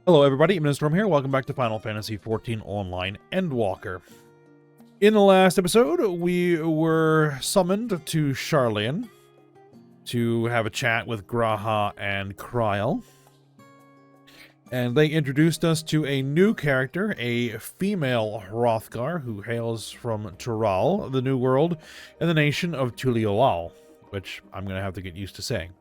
Hello everybody, Storm here. Welcome back to Final Fantasy XIV Online Endwalker. In the last episode, we were summoned to Sharlayan to have a chat with Graha and Kryl. And they introduced us to a new character, a female Hrothgar who hails from Tural, the New World, and the nation of Tuliolal, which I'm going to have to get used to saying.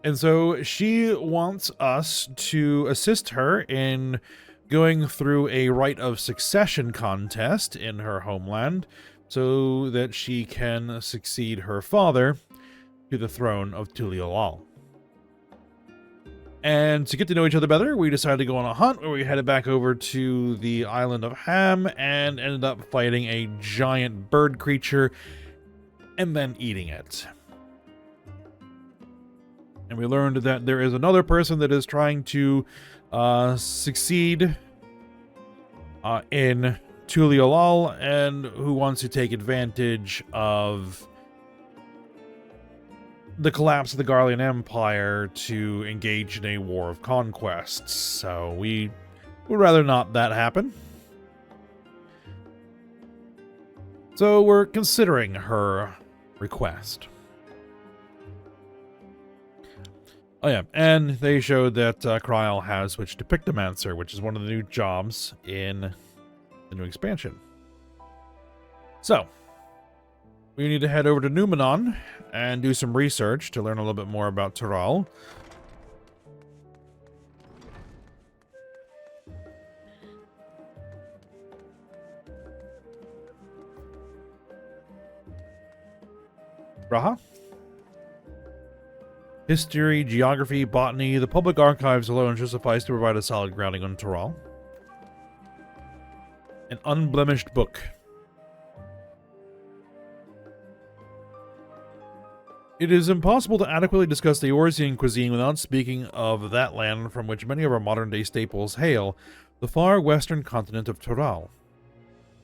And so she wants us to assist her in going through a rite of succession contest in her homeland so that she can succeed her father to the throne of Tuliolal. And to get to know each other better, we decided to go on a hunt where we headed back over to the island of Ham and ended up fighting a giant bird creature and then eating it. And we learned that there is another person that is trying to succeed in Tuliolal and who wants to take advantage of the collapse of the Garlean Empire to engage in a war of conquest. So we would rather not that happen. So we're considering her request. Oh yeah, and they showed that Kryl has switched to Pictomancer, which is one of the new jobs in the new expansion. So, we need to head over to Numenon and do some research to learn a little bit more about Tural. Graha? History, geography, botany, the public archives alone should suffice to provide a solid grounding on Tural. An unblemished book. It is impossible to adequately discuss the Eorzean cuisine without speaking of that land from which many of our modern-day staples hail, the far western continent of Tural.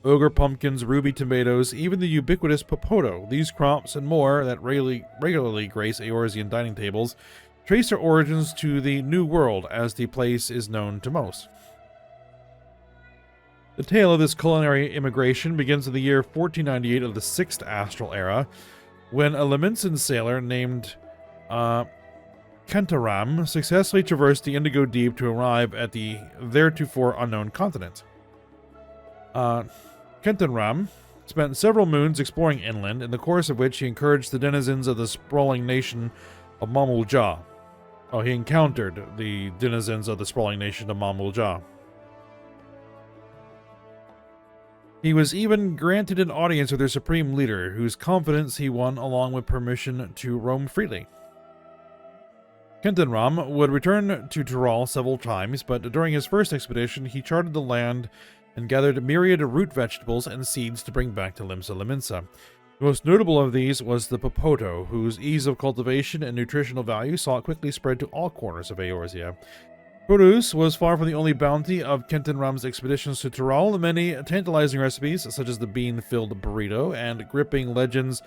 Ogre pumpkins, ruby tomatoes, even the ubiquitous popoto, these crops and more that regularly grace Eorzean dining tables, trace their origins to the New World, as the place is known to most. The tale of this culinary immigration begins in the year 1498 of the 6th Astral Era, when a Leminson sailor named Kentaram successfully traversed the Indigo Deep to arrive at the theretofore unknown continent. Kentenram spent several moons exploring inland, in the course of which he encouraged the denizens of the sprawling nation of Mamulja. Oh, he encountered the denizens of the sprawling nation of Mamulja. He was even granted an audience with their supreme leader, whose confidence he won along with permission to roam freely. Kentenram would return to Tural several times, but during his first expedition he charted the land and gathered myriad root vegetables and seeds to bring back to Limsa Leminsa. The most notable of these was the popoto, whose ease of cultivation and nutritional value saw it quickly spread to all corners of Eorzea. Produce was far from the only bounty of Kentenram's expeditions to Tural. Many tantalizing recipes, such as the bean-filled burrito, and gripping legends,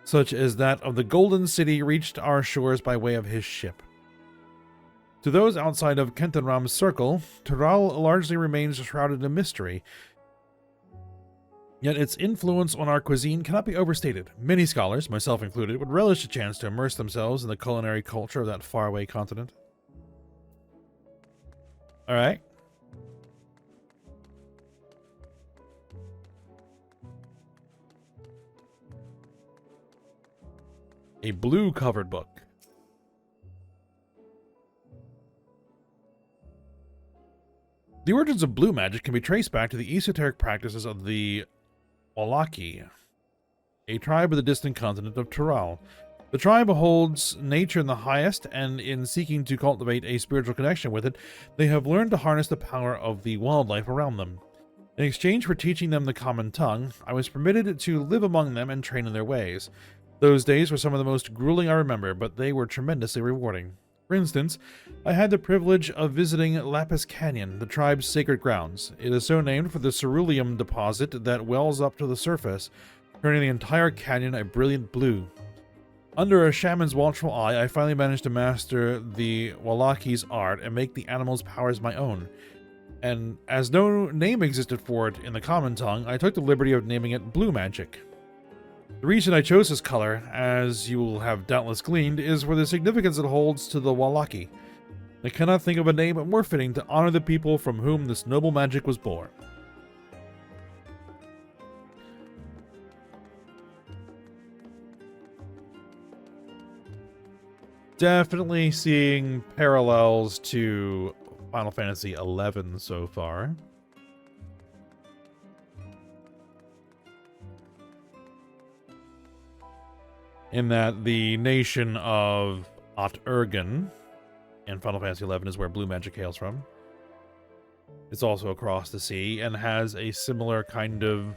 such as that of the Golden City, reached our shores by way of his ship. To those outside of Kentenram's circle, Tural largely remains shrouded in mystery, yet its influence on our cuisine cannot be overstated. Many scholars, myself included, would relish a chance to immerse themselves in the culinary culture of that faraway continent. Alright. A blue-covered book. The origins of blue magic can be traced back to the esoteric practices of the Wallaki, a tribe of the distant continent of Tural. The tribe holds nature in the highest, and in seeking to cultivate a spiritual connection with it, they have learned to harness the power of the wildlife around them. In exchange for teaching them the common tongue, I was permitted to live among them and train in their ways. Those days were some of the most grueling I remember, but they were tremendously rewarding. For instance, I had the privilege of visiting Lapis Canyon, the tribe's sacred grounds. It is so named for the ceruleum deposit that wells up to the surface, turning the entire canyon a brilliant blue. Under a shaman's watchful eye, I finally managed to master the Wallachi's art and make the animal's powers my own. And as no name existed for it in the common tongue, I took the liberty of naming it Blue Magic. The reason I chose this color, as you will have doubtless gleaned, is for the significance it holds to the Wallachi. I cannot think of a name more fitting to honor the people from whom this noble magic was born. Definitely seeing parallels to Final Fantasy XI so far. In that the nation of Ot-Urgen in Final Fantasy XI is where blue magic hails from. It's also across the sea and has a similar kind of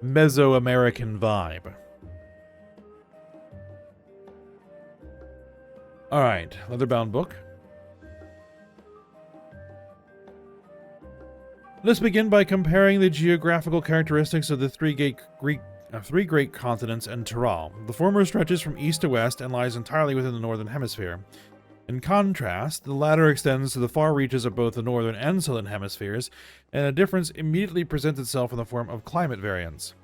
Mesoamerican vibe. Alright, leather-bound book. Let's begin by comparing the geographical characteristics of the three great continents and Tyrol. The former stretches from east to west and lies entirely within the northern hemisphere. In contrast, the latter extends to the far reaches of both the northern and southern hemispheres, and a difference immediately presents itself in the form of climate variance.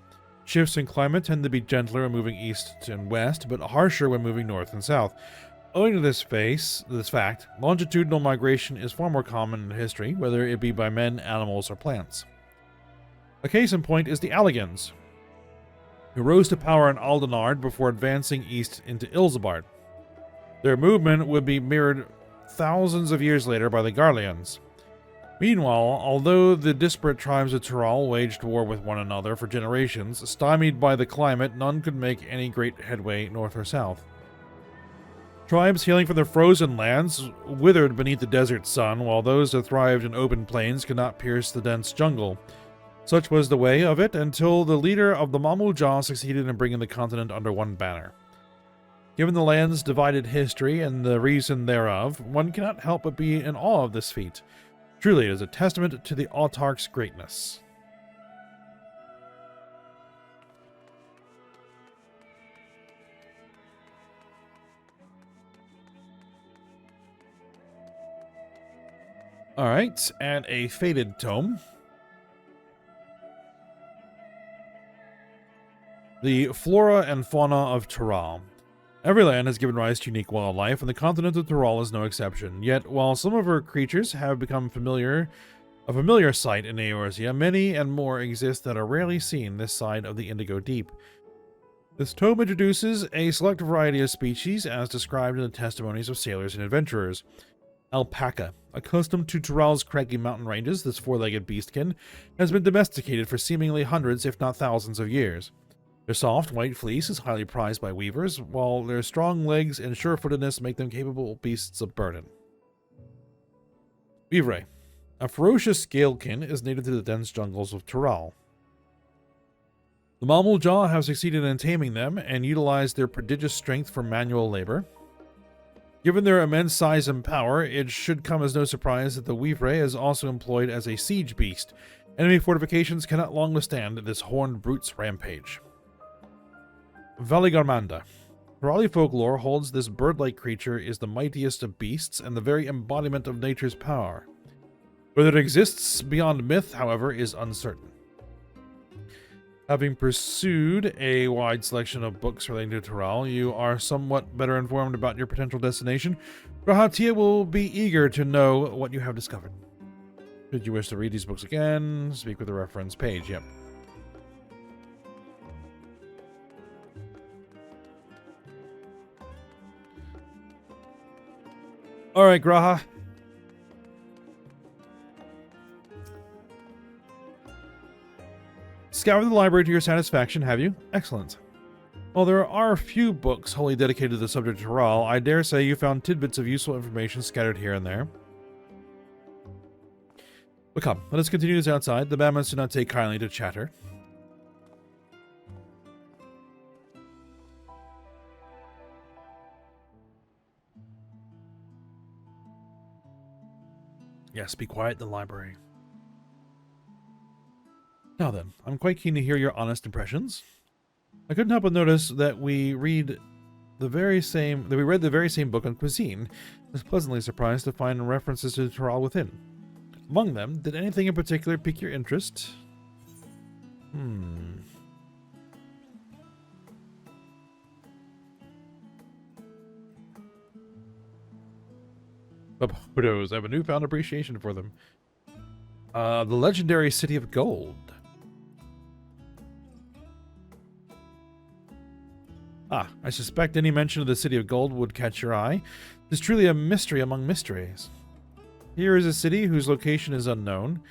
Shifts in climate tend to be gentler when moving east and west, but harsher when moving north and south. Owing to this fact, longitudinal migration is far more common in history, whether it be by men, animals, or plants. A case in point is the Alligans, who rose to power in Aldenard before advancing east into Ilsabard. Their movement would be mirrored thousands of years later by the Garleans. Meanwhile, although the disparate tribes of Tyrol waged war with one another for generations, stymied by the climate, none could make any great headway north or south. Tribes hailing from the frozen lands withered beneath the desert sun, while those that thrived in open plains could not pierce the dense jungle. Such was the way of it until the leader of the Mamuja succeeded in bringing the continent under one banner. Given the land's divided history and the reason thereof, one cannot help but be in awe of this feat. Truly, it is a testament to the autarch's greatness. Alright, and a faded tome. The flora and fauna of Tyrol. Every land has given rise to unique wildlife, and the continent of Tyrol is no exception. Yet, while some of her creatures have become a familiar sight in Eorzea, many and more exist that are rarely seen this side of the Indigo Deep. This tome introduces a select variety of species, as described in the testimonies of sailors and adventurers. Alpaca. Accustomed to Tyrol's craggy mountain ranges, this four-legged beastkin has been domesticated for seemingly hundreds, if not thousands, of years. Their soft, white fleece is highly prized by weavers, while their strong legs and sure-footedness make them capable beasts of burden. Vivre. A ferocious scalekin is native to the dense jungles of Tyrol. The Mamuja have succeeded in taming them and utilized their prodigious strength for manual labor. Given their immense size and power, it should come as no surprise that the Vivre is also employed as a siege beast. Enemy fortifications cannot long withstand this horned brute's rampage. Valigarmanda. Tyroli folklore holds this bird-like creature is the mightiest of beasts and the very embodiment of nature's power. Whether it exists beyond myth, however, is uncertain. Having pursued a wide selection of books relating to Tyrol, you are somewhat better informed about your potential destination. Rahatia will be eager to know what you have discovered. Should you wish to read these books again, speak with the reference page. Yep. Alright, Graha. Scoured the library to your satisfaction, have you? Excellent. While there are a few books wholly dedicated to the subject of Tyrol, I dare say you found tidbits of useful information scattered here and there. But come, let us continue this outside. The Batmans do not take kindly to chatter. Yes, be quiet in the library. Now then, I'm quite keen to hear your honest impressions. I couldn't help but notice that we read the very same book on cuisine. I was pleasantly surprised to find references to Tural within. Among them, did anything in particular pique your interest? Photos. I have a newfound appreciation for them. The legendary City of Gold. I suspect any mention of the City of Gold would catch your eye. It is truly a mystery among mysteries. Here is a city whose location is unknown,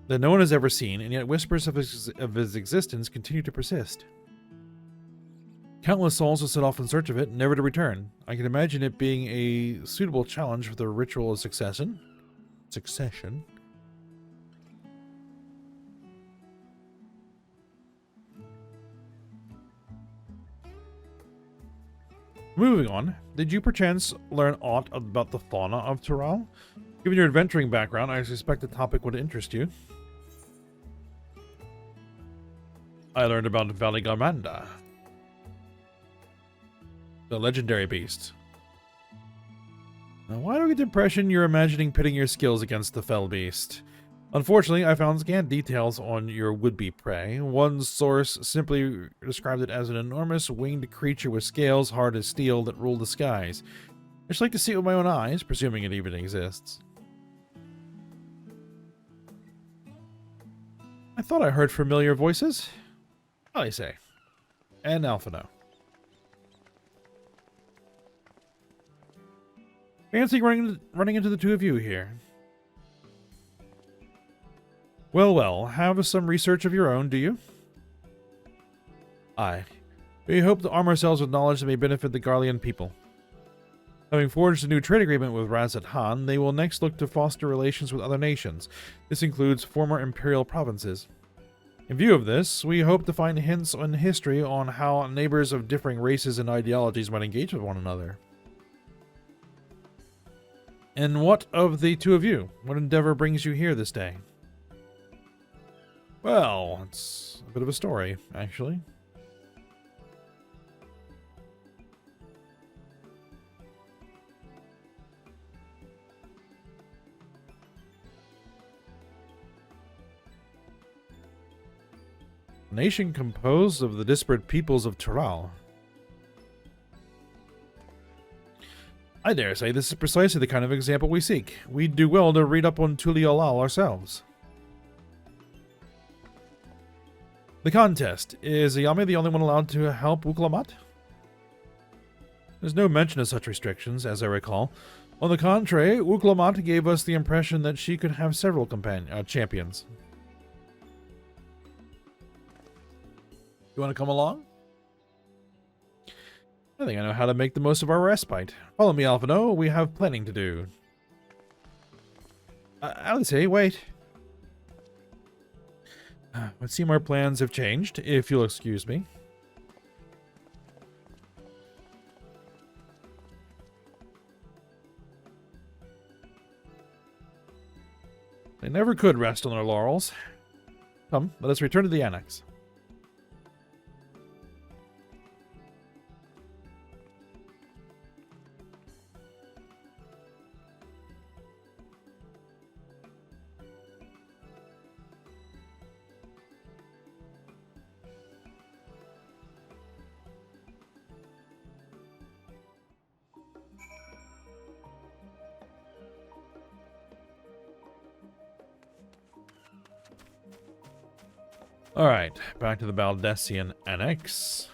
that no one has ever seen, and yet whispers of his existence continue to persist. Countless souls have set off in search of it, never to return. I can imagine it being a suitable challenge for the ritual of succession. Moving on, did you perchance learn aught about the fauna of Tural? Given your adventuring background, I suspect the topic would interest you. I learned about Valigamanda, the legendary beast. Now, why do I get the impression you're imagining pitting your skills against the fell beast? Unfortunately, I found scant details on your would-be prey. One source simply described it as an enormous winged creature with scales hard as steel that ruled the skies. I'd just like to see it with my own eyes, presuming it even exists. I thought I heard familiar voices. Well, I say. And Alphino. Fancy running into the two of you here. Well, have some research of your own, do you? Aye. We hope to arm ourselves with knowledge that may benefit the Garlean people. Having forged a new trade agreement with Razat Han, they will next look to foster relations with other nations. This includes former imperial provinces. In view of this, we hope to find hints in history on how neighbors of differing races and ideologies might engage with one another. And what of the two of you? What endeavor brings you here this day? Well, it's a bit of a story, actually. A nation composed of the disparate peoples of Tural. I dare say this is precisely the kind of example we seek. We'd do well to read up on Tuliolal ourselves. The contest. Is Ayame the only one allowed to help Uklamat? There's no mention of such restrictions, as I recall. On the contrary, Uklamat gave us the impression that she could have several champions. You want to come along? I think I know how to make the most of our respite. Follow me, Alphino. We have planning to do. Alice, wait. It seems our plans have changed, if you'll excuse me. They never could rest on their laurels. Come, let us return to the annex. Alright, back to the Baldessian Annex.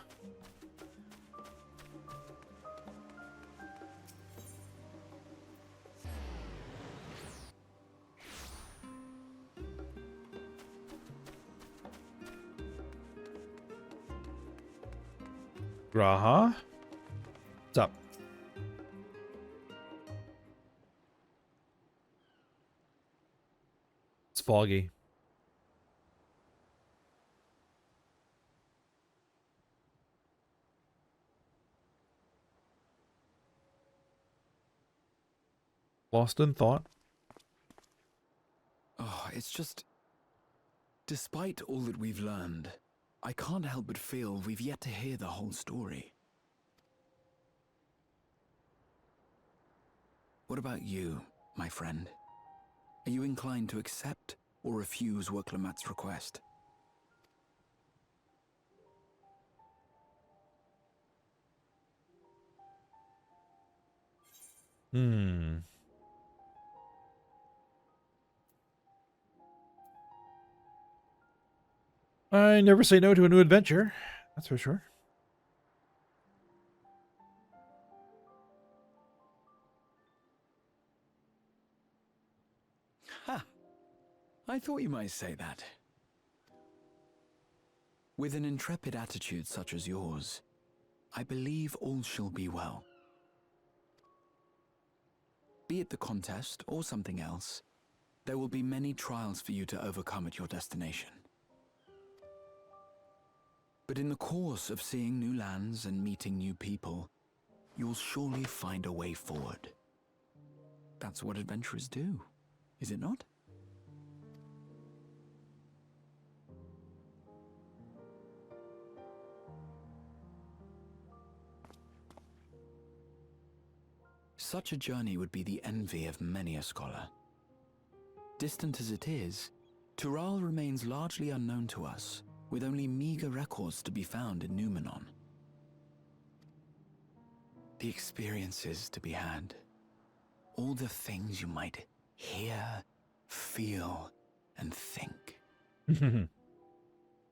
Graha? What's up? It's foggy. Lost in thought. Oh, it's just... Despite all that we've learned, I can't help but feel we've yet to hear the whole story. What about you, my friend? Are you inclined to accept or refuse Wurklamat's request? I never say no to a new adventure. That's for sure. Ha! I thought you might say that. With an intrepid attitude such as yours, I believe all shall be well. Be it the contest or something else, there will be many trials for you to overcome at your destination. But in the course of seeing new lands and meeting new people, you'll surely find a way forward. That's what adventurers do, is it not? Such a journey would be the envy of many a scholar. Distant as it is, Tural remains largely unknown to us, with only meager records to be found in Numenor. The experiences to be had, all the things you might hear, feel, and think.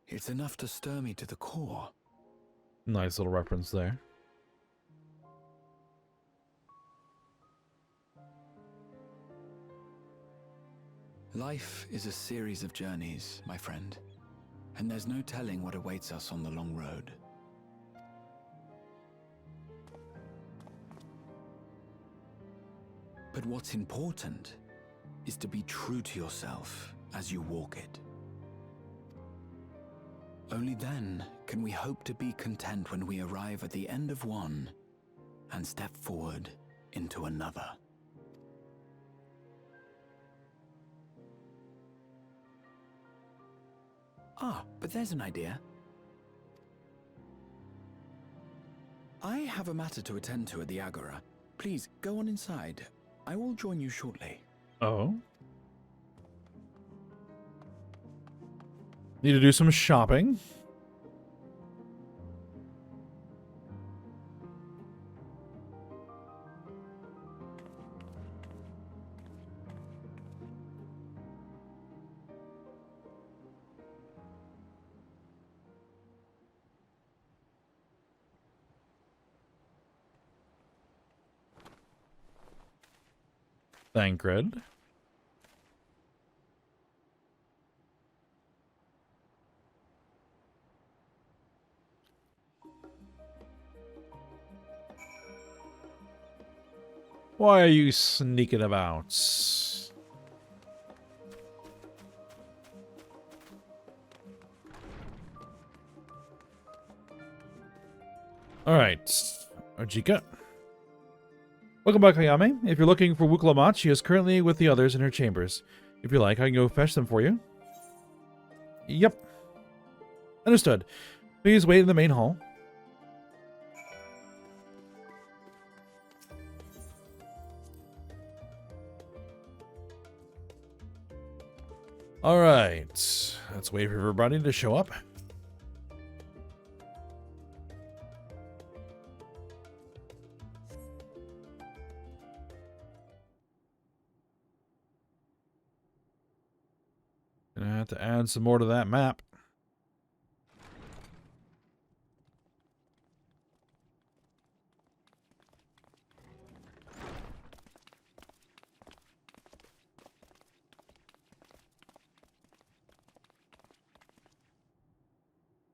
It's enough to stir me to the core. Nice little reference there. Life is a series of journeys, my friend, and there's no telling what awaits us on the long road. But what's important is to be true to yourself as you walk it. Only then can we hope to be content when we arrive at the end of one and step forward into another. Ah, but there's an idea. I have a matter to attend to at the Agora. Please, go on inside. I will join you shortly. Oh? Need to do some shopping. Thancred. Why are you sneaking about? Alright. Ojika. Welcome back, Hayame. If you're looking for Wuklamat, she is currently with the others in her chambers. If you like, I can go fetch them for you. Yep. Understood. Please wait in the main hall. Alright. Let's wait for everybody to show up. Gonna have to add some more to that map.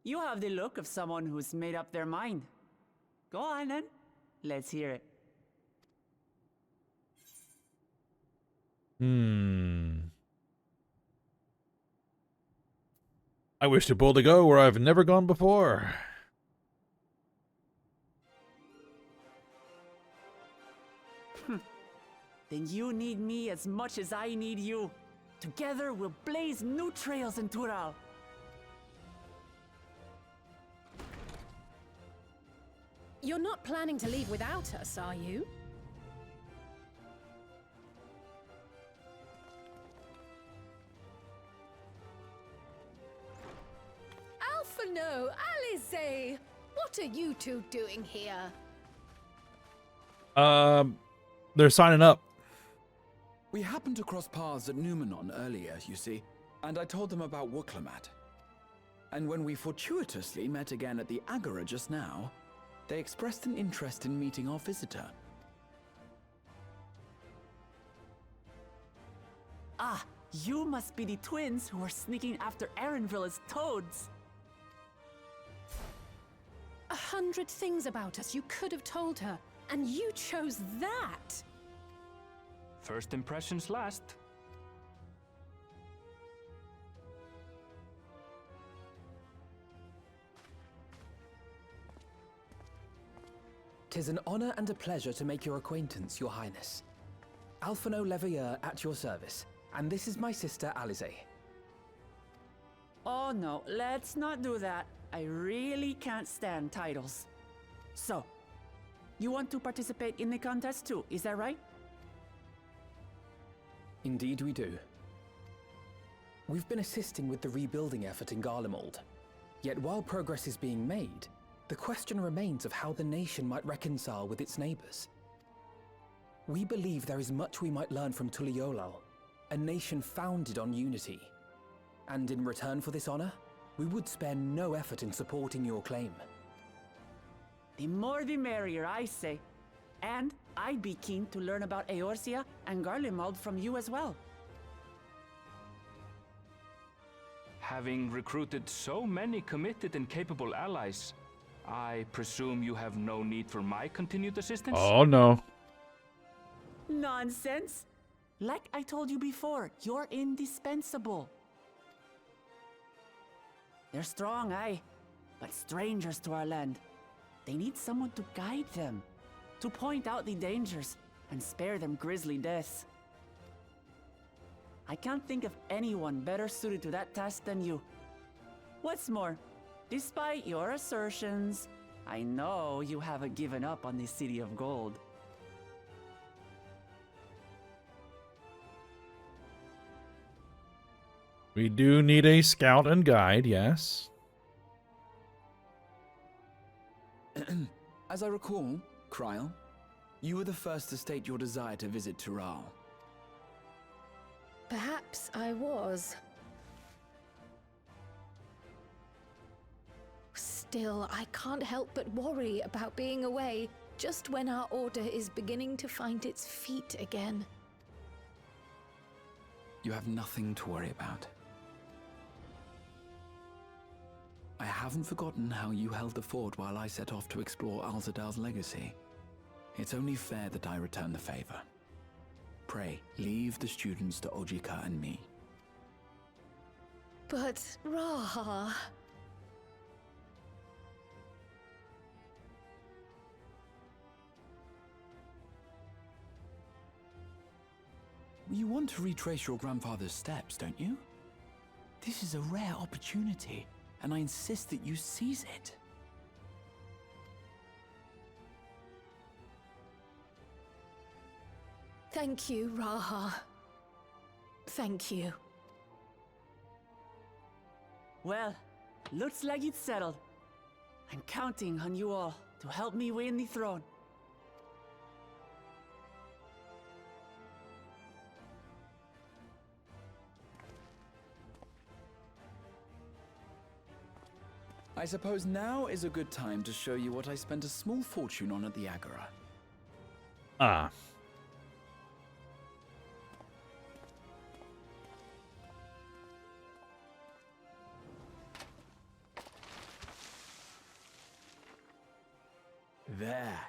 You have the look of someone who's made up their mind. Go on then. Let's hear it. I wish to boldly go where I've never gone before. Then you need me as much as I need you. Together we'll blaze new trails in Tural. You're not planning to leave without us, are you? Alphino, Alize! What are you two doing here? They're signing up. We happened to cross paths at Numenon earlier, you see, and I told them about Wooklamat. And when we fortuitously met again at the Agora just now, they expressed an interest in meeting our visitor. Ah, you must be the twins who are sneaking after Erenville as toads. 100 things about us you could have told her, and you chose that. First impressions last. "'Tis an honor and a pleasure to make your acquaintance, Your Highness. Alphino Leveilleur at your service, and this is my sister Alize." Oh no, let's not do that. I really can't stand titles. So, you want to participate in the contest too, is that right? Indeed we do. We've been assisting with the rebuilding effort in Garlemald. Yet while progress is being made, the question remains of how the nation might reconcile with its neighbors. We believe there is much we might learn from Tuliolal, a nation founded on unity. And in return for this honor, we would spare no effort in supporting your claim. The more the merrier, I say. And I'd be keen to learn about Eorzea and Garlemald from you as well. Having recruited so many committed and capable allies, I presume you have no need for my continued assistance? Oh, no. Nonsense! Like I told you before, you're indispensable. They're strong, aye, but strangers to our land. They need someone to guide them, to point out the dangers and spare them grisly deaths. I can't think of anyone better suited to that task than you. What's more, despite your assertions, I know you haven't given up on the City of Gold. We do need a scout and guide, yes. As I recall, Kryl, you were the first to state your desire to visit Tural. Perhaps I was. Still, I can't help but worry about being away just when our order is beginning to find its feet again. You have nothing to worry about. I haven't forgotten how you held the fort while I set off to explore Alzadal's legacy. It's only fair that I return the favor. Pray, leave the students to Ojika and me. But, Raha... You want to retrace your grandfather's steps, don't you? This is a rare opportunity, and I insist that you seize it. Thank you, Raha. Thank you. Well, looks like it's settled. I'm counting on you all to help me win the throne. I suppose now is a good time to show you what I spent a small fortune on at the Agora. Ah. There.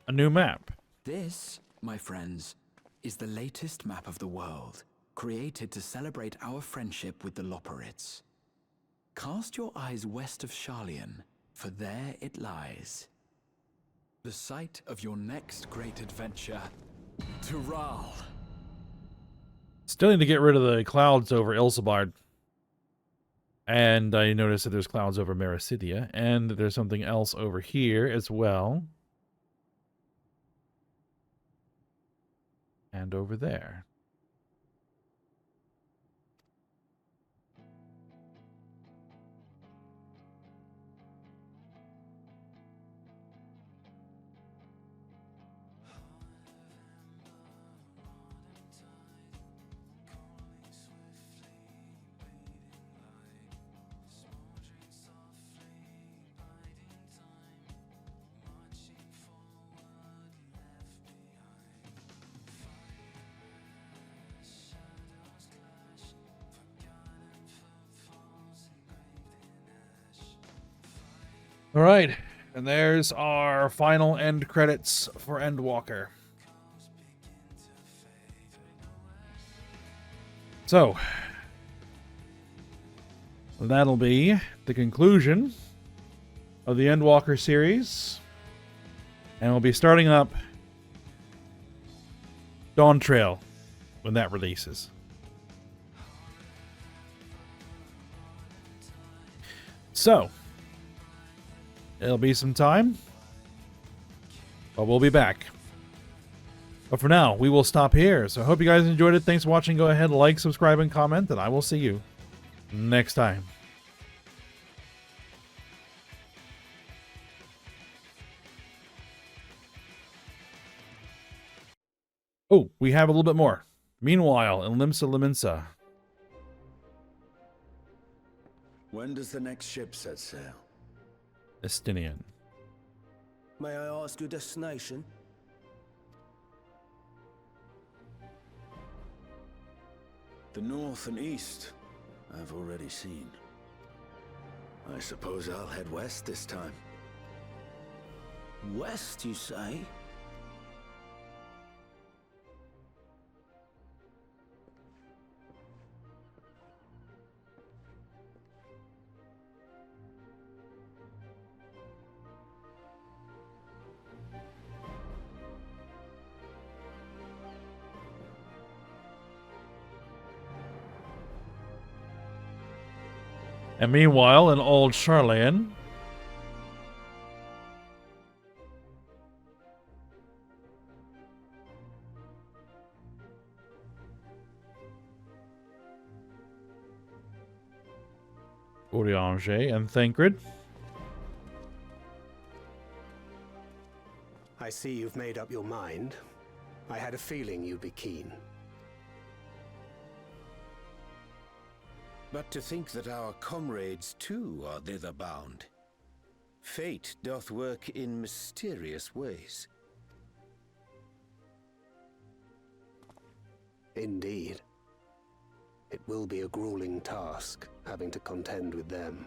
A new map. This, my friends, is the latest map of the world, created to celebrate our friendship with the Loporrits. Cast your eyes west of Sharlayan, for there it lies. The site of your next great adventure, Tural. Still need to get rid of the clouds over Ilsebard. And I noticed that there's clouds over Mericidia, and there's something else over here as well. And over there. All right, and there's our final end credits for Endwalker. So, that'll be the conclusion of the Endwalker series, and we'll be starting up Dawn Trail when that releases. So, it'll be some time, but we'll be back. But for now, we will stop here. So I hope you guys enjoyed it. Thanks for watching. Go ahead, like, subscribe, and comment, and I will see you next time. Oh, we have a little bit more. Meanwhile, in Limsa Liminsa. When does the next ship set sail? Estinian. May I ask your destination? The north and east, I've already seen. I suppose I'll head west this time. West, you say? And meanwhile, in old Charlayan. Eorzea and Thancred. I see you've made up your mind. I had a feeling you'd be keen. But to think that our comrades too are thither bound. Fate doth work in mysterious ways. Indeed. It will be a grueling task, having to contend with them.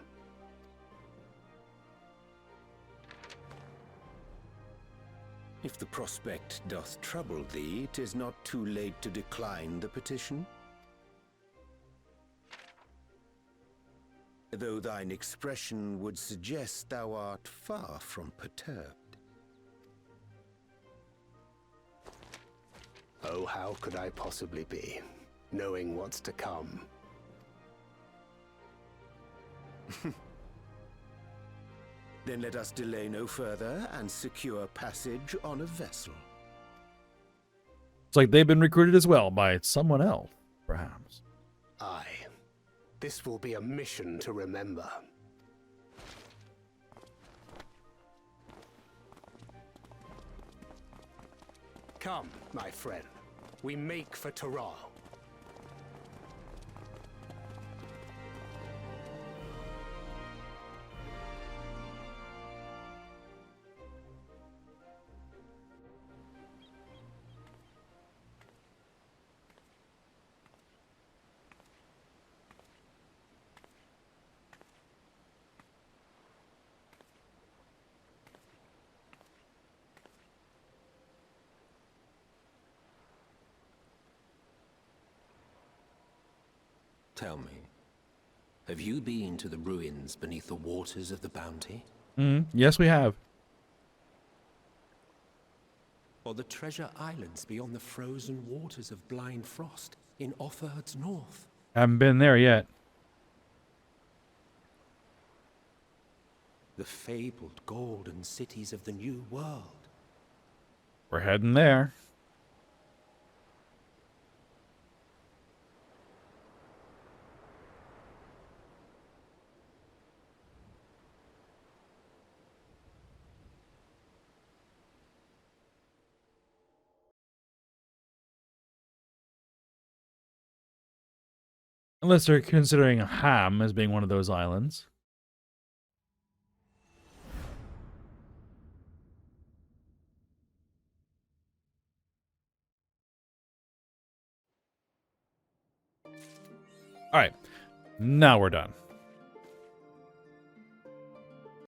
If the prospect doth trouble thee, 'tis not too late to decline the petition. Though thine expression would suggest thou art far from perturbed. Oh, how could I possibly be, knowing what's to come? Then let us delay no further and secure passage on a vessel. It's like they've been recruited as well by someone else, perhaps. Aye. This will be a mission to remember. Come, my friend. We make for Taral. Tell me, have you been to the ruins beneath the waters of the Bounty? Yes, we have. Or the treasure islands beyond the frozen waters of Blind Frost in Offerd's north? Haven't been there yet. The fabled golden cities of the New World. We're heading there. Unless they're considering Ham as being one of those islands. All right, now we're done.